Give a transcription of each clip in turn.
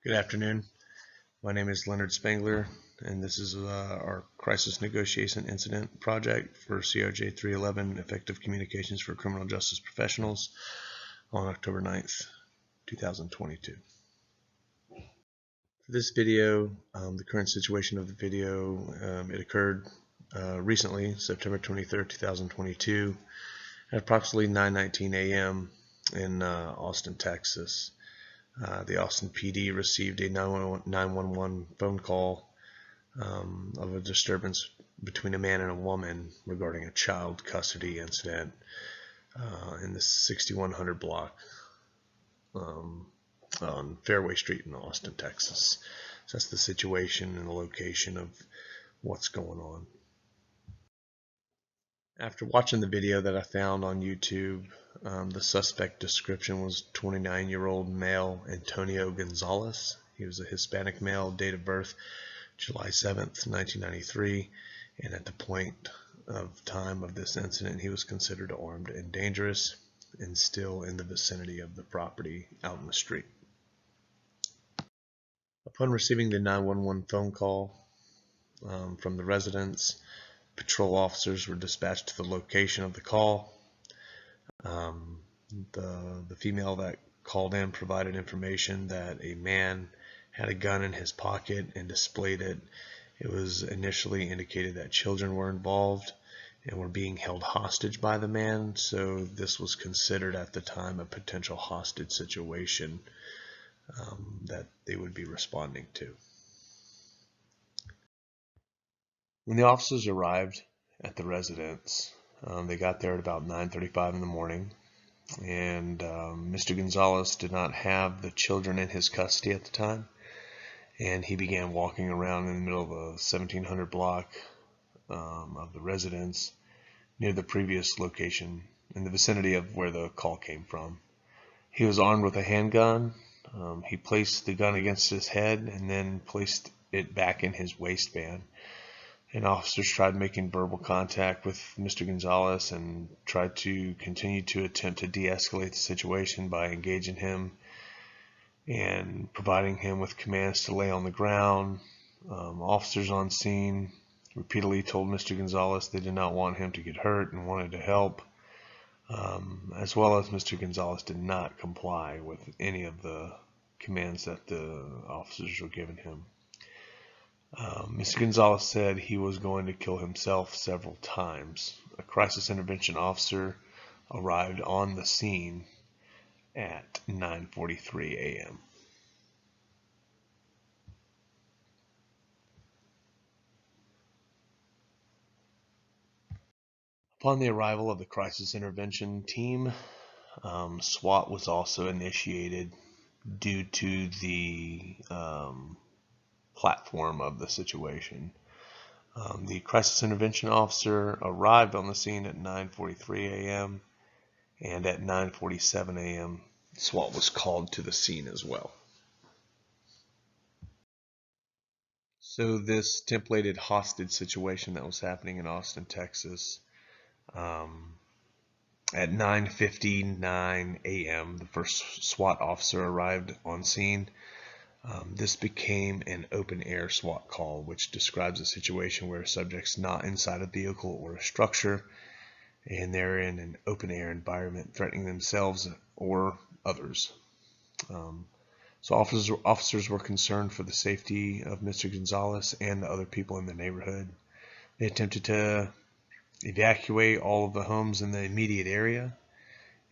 Good afternoon. My name is Leonard Spangler, and this is our Crisis Negotiation Incident Project for CRJ 311 Effective Communications for Criminal Justice Professionals on October 9th, 2022. For this video, the current situation of the video, it occurred recently, September 23rd, 2022, at approximately 9:19 a.m. in Austin, Texas. The Austin PD received a 911 phone call of a disturbance between a man and a woman regarding a child custody incident in the 6100 block on Fairway Street in Austin, Texas. So that's the situation and the location of what's going on. After watching the video that I found on YouTube, the suspect description was 29-year-old male Antonio Gonzalez. He was a Hispanic male, date of birth July 7th, 1993, and at the point of time of this incident, he was considered armed and dangerous and still in the vicinity of the property out in the street. Upon receiving the 911 phone call from the residents, patrol officers were dispatched to the location of the call. The female that called in provided information that a man had a gun in his pocket and displayed it. It was initially indicated that children were involved and were being held hostage by the man, so this was considered at the time a potential hostage situation that they would be responding to. When the officers arrived at the residence, they got there at about 9:35 in the morning, and Mr. Gonzalez did not have the children in his custody at the time, and he began walking around in the middle of the 1700 block of the residence near the previous location in the vicinity of where the call came from. He was armed with a handgun. He placed the gun against his head and then placed it back in his waistband. And officers tried making verbal contact with Mr. Gonzalez and tried to continue to attempt to de-escalate the situation by engaging him and providing him with commands to lay on the ground. Officers on scene repeatedly told Mr. Gonzalez they did not want him to get hurt and wanted to help, as well as Mr. Gonzalez did not comply with any of the commands that the officers were giving him. Mr. Gonzalez said he was going to kill himself several times. A crisis intervention officer arrived on the scene at 9:43 a.m. Upon the arrival of the crisis intervention team, SWAT was also initiated due to the platform of the situation. The crisis intervention officer arrived on the scene at 9:43 a.m. and at 9:47 a.m. SWAT was called to the scene as well. So this templated hostage situation that was happening in Austin, Texas, at 9:59 a.m. the first SWAT officer arrived on scene. This became an open air SWAT call, which describes a situation where a subject's not inside a vehicle or a structure, and they're in an open air environment threatening themselves or others. So officers were concerned for the safety of Mr. Gonzalez and the other people in the neighborhood. They attempted to evacuate all of the homes in the immediate area,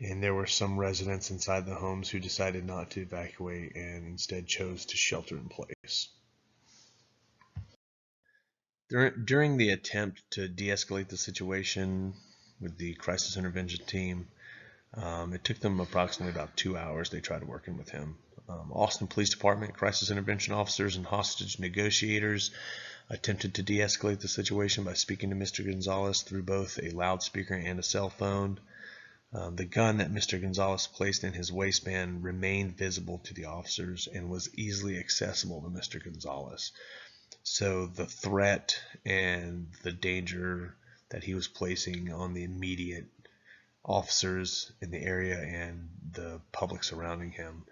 and there were some residents inside the homes who decided not to evacuate and instead chose to shelter in place. During the attempt to de-escalate the situation with the crisis intervention team, it took them approximately about 2 hours. They tried working with him. Austin Police Department, crisis intervention officers, and hostage negotiators attempted to de-escalate the situation by speaking to Mr. Gonzalez through both a loudspeaker and a cell phone. The gun that Mr. Gonzalez placed in his waistband remained visible to the officers and was easily accessible to Mr. Gonzalez. So the threat and the danger that he was placing on the immediate officers in the area and the public surrounding him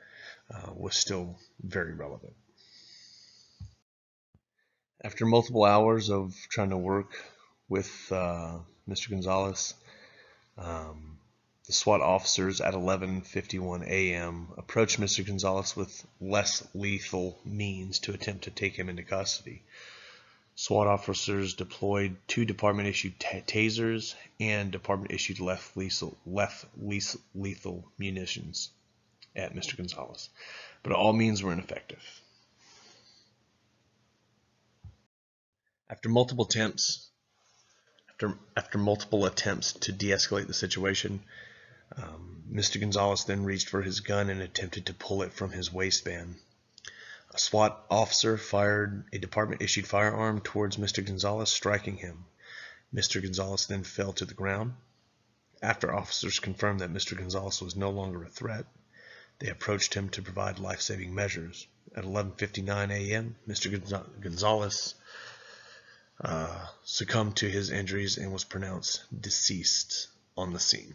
was still very relevant. After multiple hours of trying to work with Mr. Gonzalez, the SWAT officers at 11:51 a.m. approached Mr. Gonzalez with less lethal means to attempt to take him into custody. SWAT officers deployed 2 department-issued tasers and department-issued less lethal munitions at Mr. Gonzalez, but all means were ineffective. After multiple attempts to de-escalate the situation, Mr. Gonzalez then reached for his gun and attempted to pull it from his waistband. A SWAT officer fired a department-issued firearm towards Mr. Gonzalez, striking him. Mr. Gonzalez then fell to the ground. After officers confirmed that Mr. Gonzalez was no longer a threat, they approached him to provide life-saving measures. At 11:59 a.m., Mr. Gonzalez succumbed to his injuries and was pronounced deceased on the scene.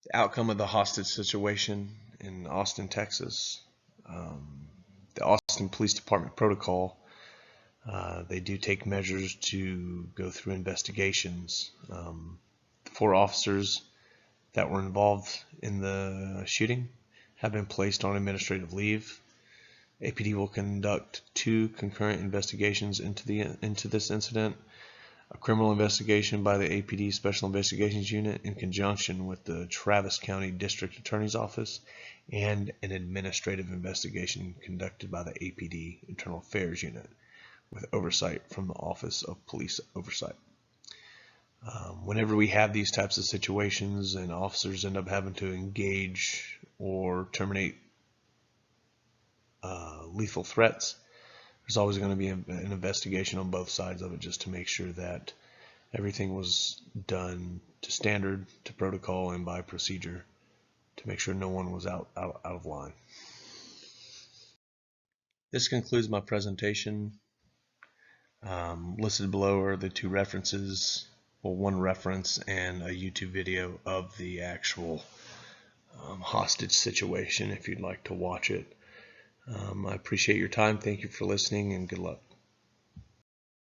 The outcome of the hostage situation in Austin, Texas. The Austin Police Department protocol, they do take measures to go through investigations. The 4 officers that were involved in the shooting have been placed on administrative leave. APD will conduct 2 concurrent investigations into this incident. A criminal investigation by the APD Special Investigations Unit in conjunction with the Travis County District Attorney's Office, and an administrative investigation conducted by the APD Internal Affairs Unit with oversight from the Office of Police Oversight. Whenever we have these types of situations and officers end up having to engage or terminate lethal threats, there's always going to be an investigation on both sides of it, just to make sure that everything was done to standard, to protocol, and by procedure, to make sure no one was out of line. This concludes my presentation. Listed below are the 2 references, well, 1 reference and a YouTube video of the actual hostage situation if you'd like to watch it. I appreciate your time. Thank you for listening, and good luck.